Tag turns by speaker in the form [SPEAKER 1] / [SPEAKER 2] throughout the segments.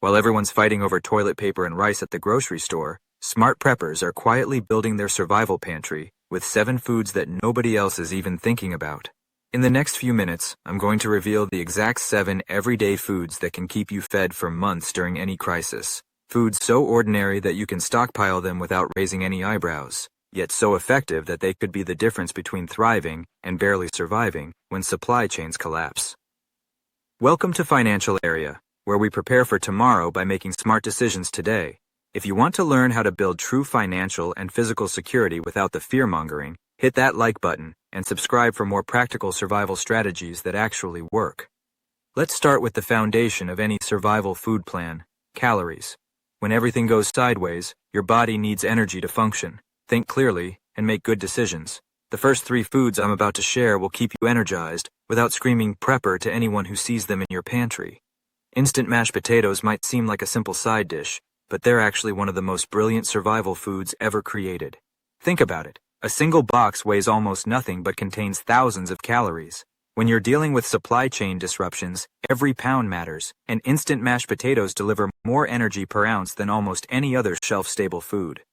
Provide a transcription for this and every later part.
[SPEAKER 1] While everyone's fighting over toilet paper and rice at the grocery store, smart preppers are quietly building their survival pantry with 7 foods that nobody else is even thinking about. In the next few minutes, I'm going to reveal the exact 7 everyday foods that can keep you fed for months during any crisis. Foods so ordinary that you can stockpile them without raising any eyebrows, yet so effective that they could be the difference between thriving and barely surviving when supply chains collapse. Welcome to Financial Area, where we prepare for tomorrow by making smart decisions today. If you want to learn how to build true financial and physical security without the fear-mongering, hit that like button and subscribe for more practical survival strategies that actually work. Let's start with the foundation of any survival food plan: calories. When everything goes sideways, your body needs energy to function, think clearly, and make good decisions. The first 3 foods I'm about to share will keep you energized without screaming prepper to anyone who sees them in your pantry. Instant mashed potatoes might seem like a simple side dish, but they're actually one of the most brilliant survival foods ever created. Think about it. A single box weighs almost nothing but contains thousands of calories. When you're dealing with supply chain disruptions, every pound matters, and instant mashed potatoes deliver more energy per ounce than almost any other shelf-stable food.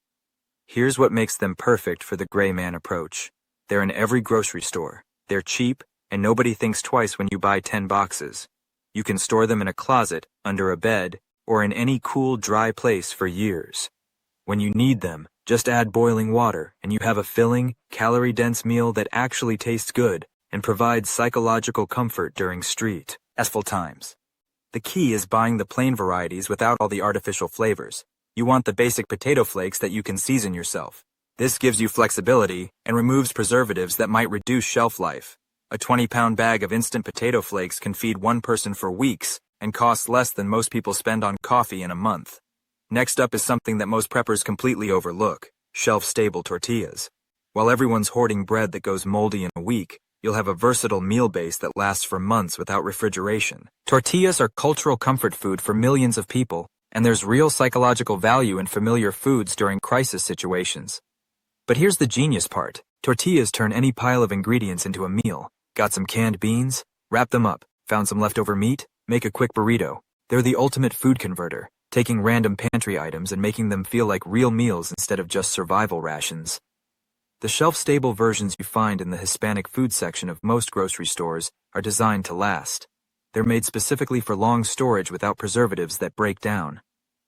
[SPEAKER 1] Here's what makes them perfect for the gray man approach. They're in every grocery store. They're cheap, and nobody thinks twice when you buy 10 boxes. You can store them in a closet, under a bed, or in any cool, dry place for years. When you need them, just add boiling water, and you have a filling, calorie-dense meal that actually tastes good and provides psychological comfort during stressful times. The key is buying the plain varieties without all the artificial flavors. You want the basic potato flakes that you can season yourself. This gives you flexibility and removes preservatives that might reduce shelf life. A 20-pound bag of instant potato flakes can feed one person for weeks and costs less than most people spend on coffee in a month. Next up is something that most preppers completely overlook: shelf-stable tortillas. While everyone's hoarding bread that goes moldy in a week, you'll have a versatile meal base that lasts for months without refrigeration. Tortillas are cultural comfort food for millions of people, and there's real psychological value in familiar foods during crisis situations. But here's the genius part. Tortillas turn any pile of ingredients into a meal. Got some canned beans? Wrap them up. Found some leftover meat? Make a quick burrito. They're the ultimate food converter, taking random pantry items and making them feel like real meals instead of just survival rations. The shelf-stable versions you find in the Hispanic food section of most grocery stores are designed to last. They're made specifically for long storage without preservatives that break down.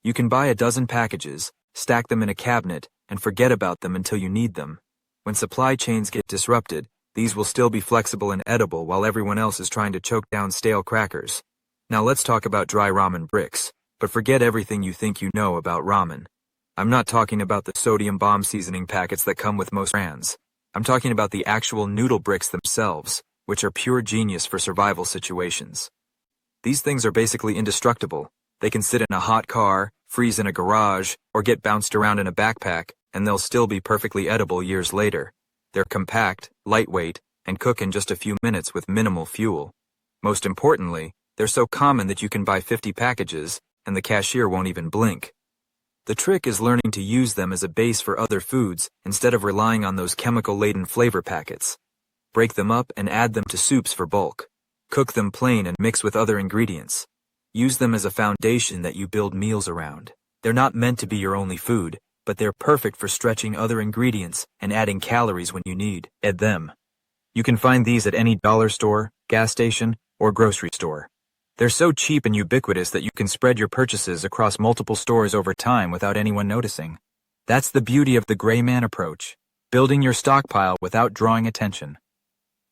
[SPEAKER 1] You can buy a dozen packages, stack them in a cabinet, and forget about them until you need them. When supply chains get disrupted, these will still be flexible and edible while everyone else is trying to choke down stale crackers. Now let's talk about dry ramen bricks, but forget everything you think you know about ramen. I'm not talking about the sodium bomb seasoning packets that come with most brands. I'm talking about the actual noodle bricks themselves, which are pure genius for survival situations. These things are basically indestructible. They can sit in a hot car, freeze in a garage, or get bounced around in a backpack, and they'll still be perfectly edible years later. They're compact, lightweight, and cook in just a few minutes with minimal fuel. Most importantly, they're so common that you can buy 50 packages, and the cashier won't even blink. The trick is learning to use them as a base for other foods instead of relying on those chemical-laden flavor packets. Break them up and add them to soups for bulk. Cook them plain and mix with other ingredients. Use them as a foundation that you build meals around. They're not meant to be your only food, but they're perfect for stretching other ingredients and adding calories when you need them. You can find these at any dollar store, gas station, or grocery store. They're so cheap and ubiquitous that you can spread your purchases across multiple stores over time without anyone noticing. That's the beauty of the gray man approach, building your stockpile without drawing attention.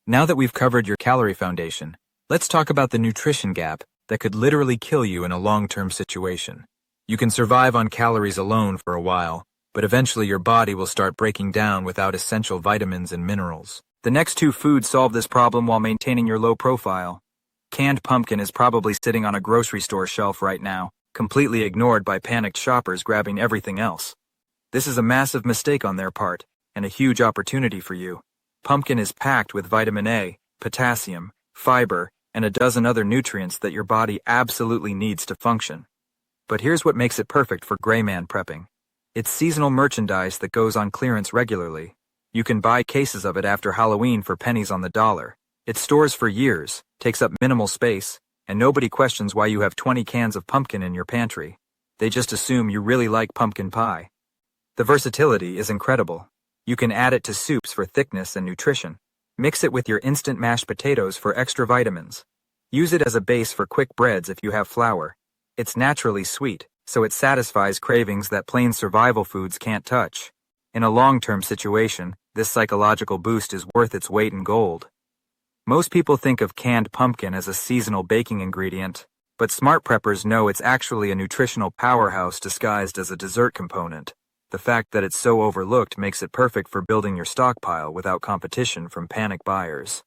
[SPEAKER 1] Now that we've covered your calorie foundation, let's talk about the nutrition gap that could literally kill you in a long-term situation. You can survive on calories alone for a while, but eventually your body will start breaking down without essential vitamins and minerals. The next 2 foods solve this problem while maintaining your low profile. Canned pumpkin is probably sitting on a grocery store shelf right now, completely ignored by panicked shoppers grabbing everything else. This is a massive mistake on their part, and a huge opportunity for you. Pumpkin is packed with vitamin A, potassium, fiber, and a dozen other nutrients that your body absolutely needs to function. But here's what makes it perfect for gray man prepping. It's seasonal merchandise that goes on clearance regularly. You can buy cases of it after Halloween for pennies on the dollar. It stores for years, takes up minimal space, and nobody questions why you have 20 cans of pumpkin in your pantry. They just assume you really like pumpkin pie. The versatility is incredible. You can add it to soups for thickness and nutrition. Mix it with your instant mashed potatoes for extra vitamins. Use it as a base for quick breads if you have flour. It's naturally sweet, so it satisfies cravings that plain survival foods can't touch. In a long-term situation, this psychological boost is worth its weight in gold. Most people think of canned pumpkin as a seasonal baking ingredient, but smart preppers know it's actually a nutritional powerhouse disguised as a dessert component. The fact that it's so overlooked makes it perfect for building your stockpile without competition from panic buyers.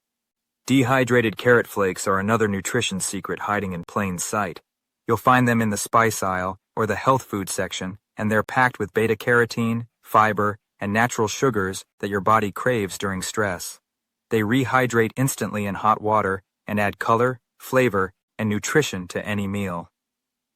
[SPEAKER 1] Dehydrated carrot flakes are another nutrition secret hiding in plain sight. You'll find them in the spice aisle or the health food section, and they're packed with beta-carotene, fiber, and natural sugars that your body craves during stress. They rehydrate instantly in hot water and add color, flavor, and nutrition to any meal.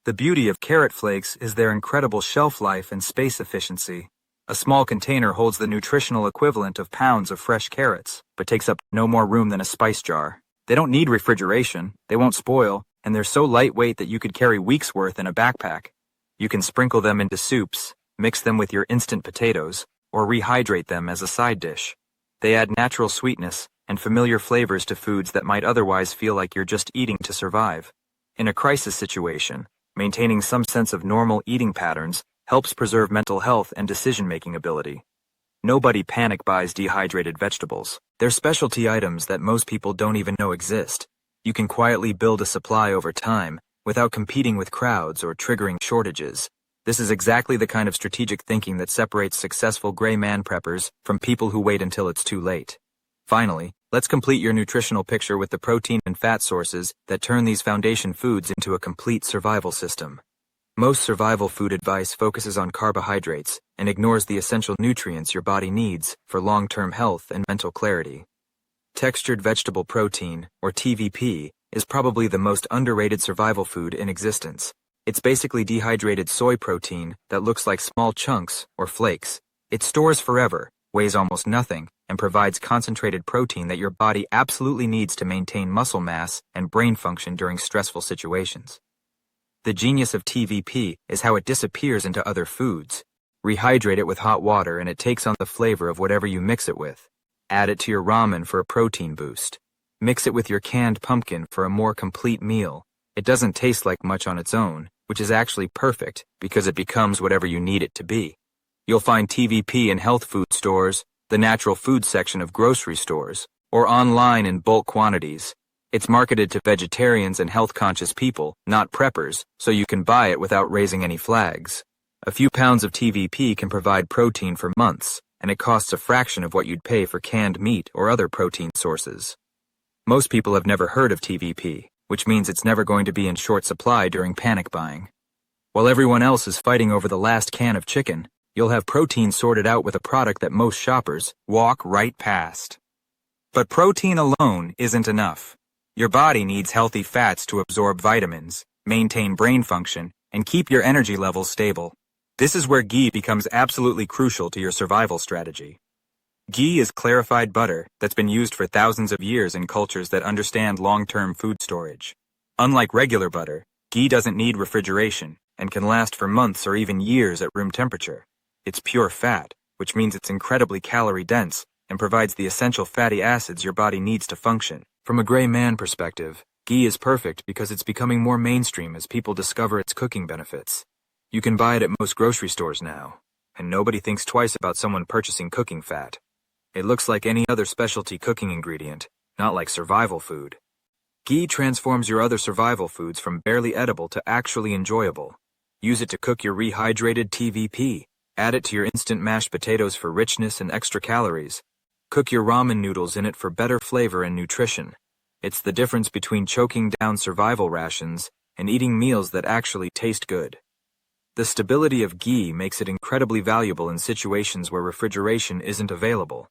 [SPEAKER 1] The beauty of carrot flakes is their incredible shelf life and space efficiency. A small container holds the nutritional equivalent of pounds of fresh carrots, but takes up no more room than a spice jar. They don't need refrigeration, they won't spoil, and they're so lightweight that you could carry weeks' worth in a backpack. You can sprinkle them into soups, mix them with your instant potatoes, or rehydrate them as a side dish. They add natural sweetness and familiar flavors to foods that might otherwise feel like you're just eating to survive. In a crisis situation, maintaining some sense of normal eating patterns helps preserve mental health and decision-making ability. Nobody panic buys dehydrated vegetables. They're specialty items that most people don't even know exist. You can quietly build a supply over time without competing with crowds or triggering shortages. This is exactly the kind of strategic thinking that separates successful gray man preppers from people who wait until it's too late. Finally, let's complete your nutritional picture with the protein and fat sources that turn these foundation foods into a complete survival system. Most survival food advice focuses on carbohydrates and ignores the essential nutrients your body needs for long-term health and mental clarity. Textured vegetable protein, or TVP, is probably the most underrated survival food in existence. It's basically dehydrated soy protein that looks like small chunks or flakes. It stores forever, weighs almost nothing, and provides concentrated protein that your body absolutely needs to maintain muscle mass and brain function during stressful situations. The genius of TVP is how it disappears into other foods. Rehydrate it with hot water and it takes on the flavor of whatever you mix it with. Add it to your ramen for a protein boost. Mix it with your canned pumpkin for a more complete meal. It doesn't taste like much on its own, which is actually perfect because it becomes whatever you need it to be. You'll find TVP in health food stores, the natural food section of grocery stores, or online in bulk quantities. It's marketed to vegetarians and health-conscious people, not preppers, so you can buy it without raising any flags. A few pounds of TVP can provide protein for months, and it costs a fraction of what you'd pay for canned meat or other protein sources. Most people have never heard of TVP, which means it's never going to be in short supply during panic buying. While everyone else is fighting over the last can of chicken, you'll have protein sorted out with a product that most shoppers walk right past. But protein alone isn't enough. Your body needs healthy fats to absorb vitamins, maintain brain function, and keep your energy levels stable. This is where ghee becomes absolutely crucial to your survival strategy. Ghee is clarified butter that's been used for thousands of years in cultures that understand long-term food storage. Unlike regular butter, ghee doesn't need refrigeration and can last for months or even years at room temperature. It's pure fat, which means it's incredibly calorie-dense and provides the essential fatty acids your body needs to function. From a gray man perspective, ghee is perfect because it's becoming more mainstream as people discover its cooking benefits. You can buy it at most grocery stores now, and nobody thinks twice about someone purchasing cooking fat. It looks like any other specialty cooking ingredient, not like survival food. Ghee transforms your other survival foods from barely edible to actually enjoyable. Use it to cook your rehydrated TVP. Add it to your instant mashed potatoes for richness and extra calories. Cook your ramen noodles in it for better flavor and nutrition. It's the difference between choking down survival rations and eating meals that actually taste good. The stability of ghee makes it incredibly valuable in situations where refrigeration isn't available.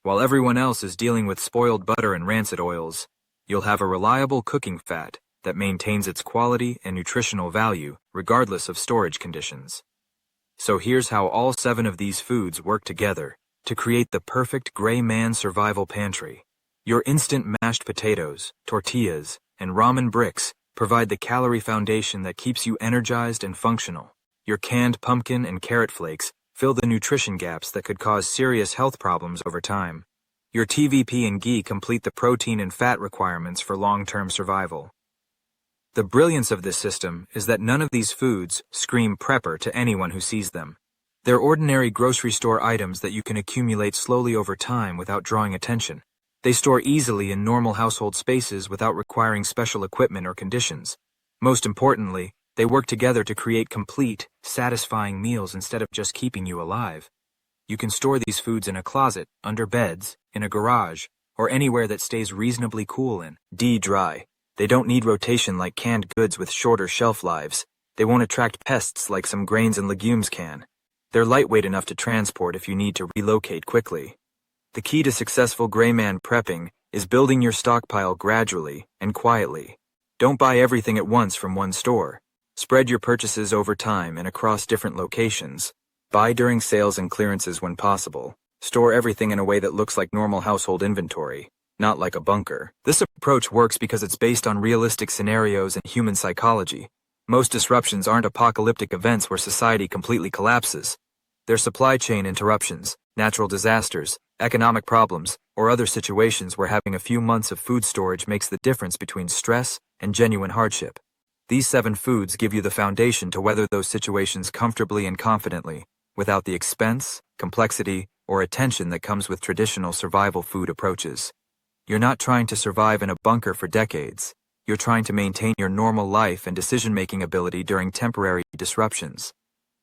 [SPEAKER 1] While everyone else is dealing with spoiled butter and rancid oils, you'll have a reliable cooking fat that maintains its quality and nutritional value regardless of storage conditions. So here's how all 7 of these foods work together to create the perfect gray man survival pantry. Your instant mashed potatoes, tortillas, and ramen bricks provide the calorie foundation that keeps you energized and functional. Your canned pumpkin and carrot flakes fill the nutrition gaps that could cause serious health problems over time. Your TVP and ghee complete the protein and fat requirements for long-term survival. The brilliance of this system is that none of these foods scream prepper to anyone who sees them. They're ordinary grocery store items that you can accumulate slowly over time without drawing attention. They store easily in normal household spaces without requiring special equipment or conditions. Most importantly, they work together to create complete, satisfying meals instead of just keeping you alive. You can store these foods in a closet, under beds, in a garage, or anywhere that stays reasonably cool and dry. They don't need rotation like canned goods with shorter shelf lives. They won't attract pests like some grains and legumes can. They're lightweight enough to transport if you need to relocate quickly. The key to successful gray man prepping is building your stockpile gradually and quietly. Don't buy everything at once from one store. Spread your purchases over time and across different locations. Buy during sales and clearances when possible. Store everything in a way that looks like normal household inventory, not like a bunker. This approach works because it's based on realistic scenarios and human psychology. Most disruptions aren't apocalyptic events where society completely collapses. They're supply chain interruptions, natural disasters, economic problems, or other situations where having a few months of food storage makes the difference between stress and genuine hardship. These 7 foods give you the foundation to weather those situations comfortably and confidently, without the expense, complexity, or attention that comes with traditional survival food approaches. You're not trying to survive in a bunker for decades. You're trying to maintain your normal life and decision-making ability during temporary disruptions.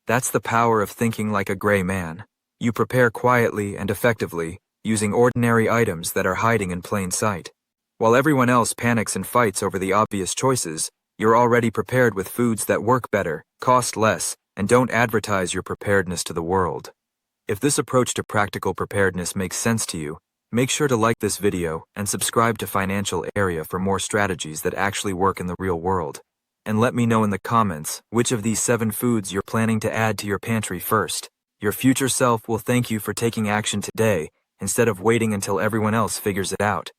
[SPEAKER 1] That's the power of thinking like a gray man. You prepare quietly and effectively, using ordinary items that are hiding in plain sight. While everyone else panics and fights over the obvious choices, you're already prepared with foods that work better, cost less, and don't advertise your preparedness to the world. If this approach to practical preparedness makes sense to you, make sure to like this video and subscribe to Financial Area for more strategies that actually work in the real world. And let me know in the comments which of these 7 foods you're planning to add to your pantry first. Your future self will thank you for taking action today instead of waiting until everyone else figures it out.